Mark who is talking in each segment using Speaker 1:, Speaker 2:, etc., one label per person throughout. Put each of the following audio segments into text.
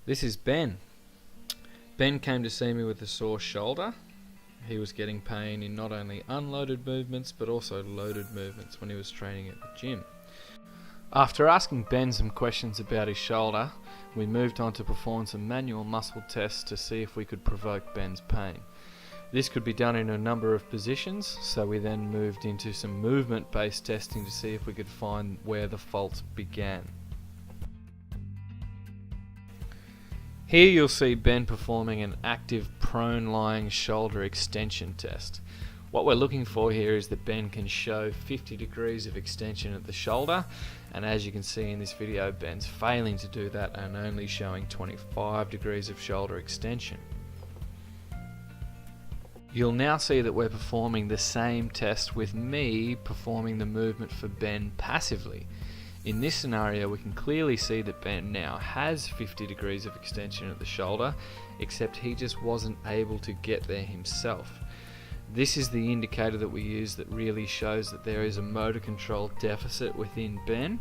Speaker 1: This is Ben. Ben came to see me with a sore shoulder. He was getting pain in not only unloaded movements but also loaded movements when he was training at the gym. After asking Ben some questions about his shoulder, we moved on to perform some manual muscle tests to see if we could provoke Ben's pain. This could be done in a number of positions, so we then moved into some movement-based testing to see if we could find where the fault began. Here you'll see Ben performing an active prone lying shoulder extension test. What we're looking for here is that Ben can show 50 degrees of extension at the shoulder, and as you can see in this video, Ben's failing to do that and only showing 25 degrees of shoulder extension. You'll now see that we're performing the same test with me performing the movement for Ben passively. In this scenario, we can clearly see that Ben now has 50 degrees of extension at the shoulder, except he just wasn't able to get there himself. This is the indicator that we use that really shows that there is a motor control deficit within Ben,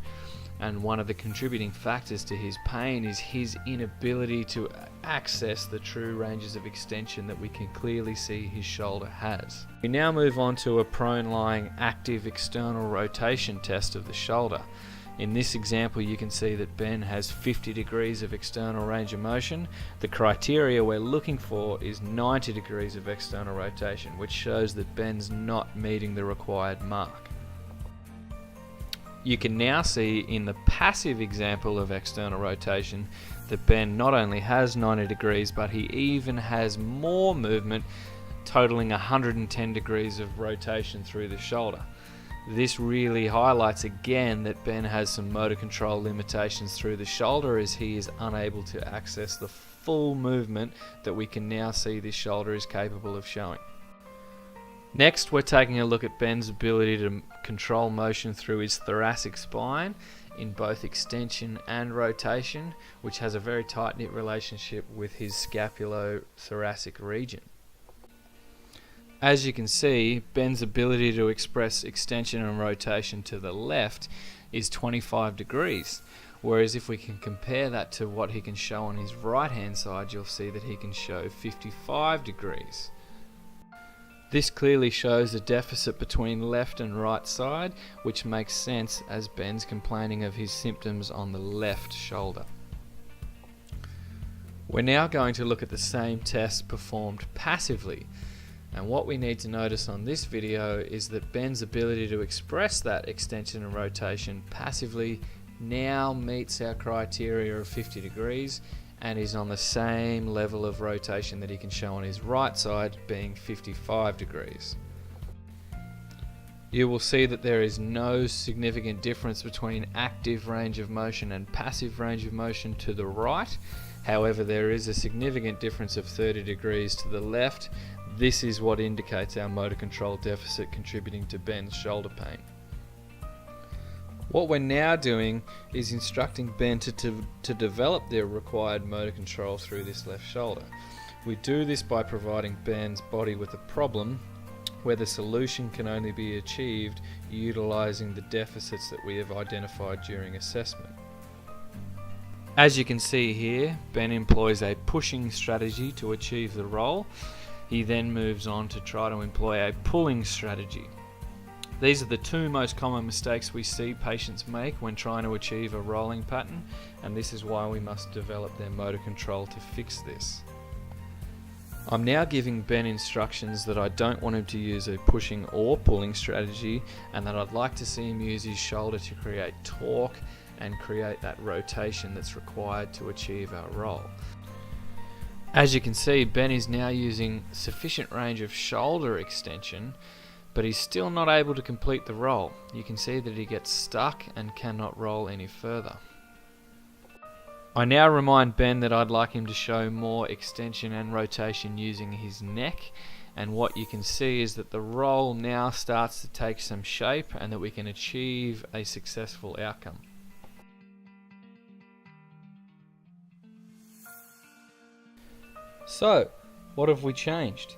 Speaker 1: and one of the contributing factors to his pain is his inability to access the true ranges of extension that we can clearly see his shoulder has. We now move on to a prone lying active external rotation test of the shoulder. In this example, you can see that Ben has 50 degrees of external range of motion. The criteria we're looking for is 90 degrees of external rotation, which shows that Ben's not meeting the required mark. You can now see in the passive example of external rotation that Ben not only has 90 degrees, but he even has more movement, totaling 110 degrees of rotation through the shoulder. This really highlights again that Ben has some motor control limitations through the shoulder, as he is unable to access the full movement that we can now see this shoulder is capable of showing. Next, we're taking a look at Ben's ability to control motion through his thoracic spine in both extension and rotation, which has a very tight-knit relationship with his scapulothoracic region. As you can see, Ben's ability to express extension and rotation to the left is 25 degrees, whereas if we can compare that to what he can show on his right hand side, you'll see that he can show 55 degrees. This clearly shows a deficit between left and right side, which makes sense as Ben's complaining of his symptoms on the left shoulder. We're now going to look at the same test performed passively. And what we need to notice on this video is that Ben's ability to express that extension and rotation passively now meets our criteria of 50 degrees and is on the same level of rotation that he can show on his right side, being 55 degrees. You will see that there is no significant difference between active range of motion and passive range of motion to the right. However, there is a significant difference of 30 degrees to the left. This is what indicates our motor control deficit contributing to Ben's shoulder pain. What we're now doing is instructing Ben to develop the required motor control through this left shoulder. We do this by providing Ben's body with a problem where the solution can only be achieved utilizing the deficits that we have identified during assessment. As you can see here, Ben employs a pushing strategy to achieve the roll. He then moves on to try to employ a pulling strategy. These are the two most common mistakes we see patients make when trying to achieve a rolling pattern, and this is why we must develop their motor control to fix this. I'm now giving Ben instructions that I don't want him to use a pushing or pulling strategy, and that I'd like to see him use his shoulder to create torque and create that rotation that's required to achieve our roll. As you can see, Ben is now using sufficient range of shoulder extension, but he's still not able to complete the roll. You can see that he gets stuck and cannot roll any further. I now remind Ben that I'd like him to show more extension and rotation using his neck, and what you can see is that the roll now starts to take some shape and that we can achieve a successful outcome. So, what have we changed?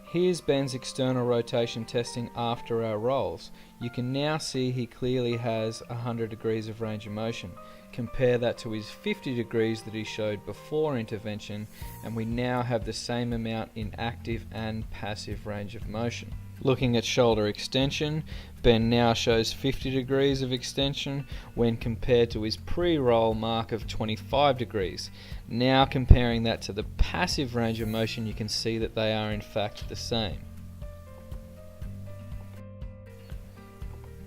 Speaker 1: Here's Ben's external rotation testing after our rolls. You can now see he clearly has 100 degrees of range of motion. compare that to his 50 degrees that he showed before intervention, and we now have the same amount in active and passive range of motion. Looking at shoulder extension, Ben now shows 50 degrees of extension when compared to his pre-roll mark of 25 degrees. Now comparing that to the passive range of motion, you can see that they are in fact the same.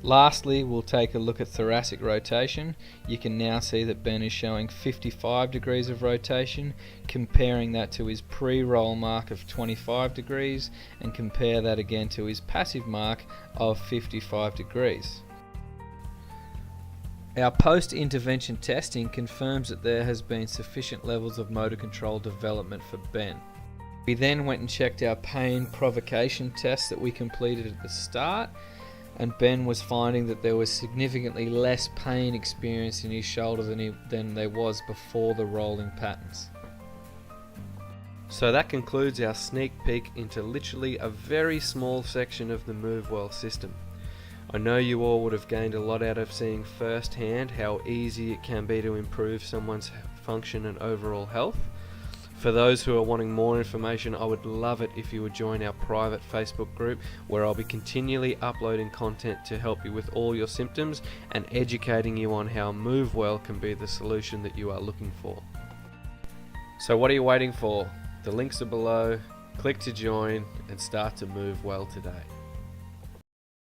Speaker 1: Lastly, we'll take a look at thoracic rotation. You can now see that Ben is showing 55 degrees of rotation, comparing that to his pre-roll mark of 25 degrees, and compare that again to his passive mark of 55 degrees. Our post-intervention testing confirms that there has been sufficient levels of motor control development for Ben. We then went and checked our pain provocation tests that we completed at the start, and Ben was finding that there was significantly less pain experienced in his shoulder than there was before the rolling patterns.
Speaker 2: So that concludes our sneak peek into literally a very small section of the MoveWELL system. I know you all would have gained a lot out of seeing firsthand how easy it can be to improve someone's function and overall health. For those who are wanting more information, I would love it if you would join our private Facebook group, where I'll be continually uploading content to help you with all your symptoms and educating you on how MoveWELL can be the solution that you are looking for. So what are you waiting for? The links are below. Click to join and start to move well today.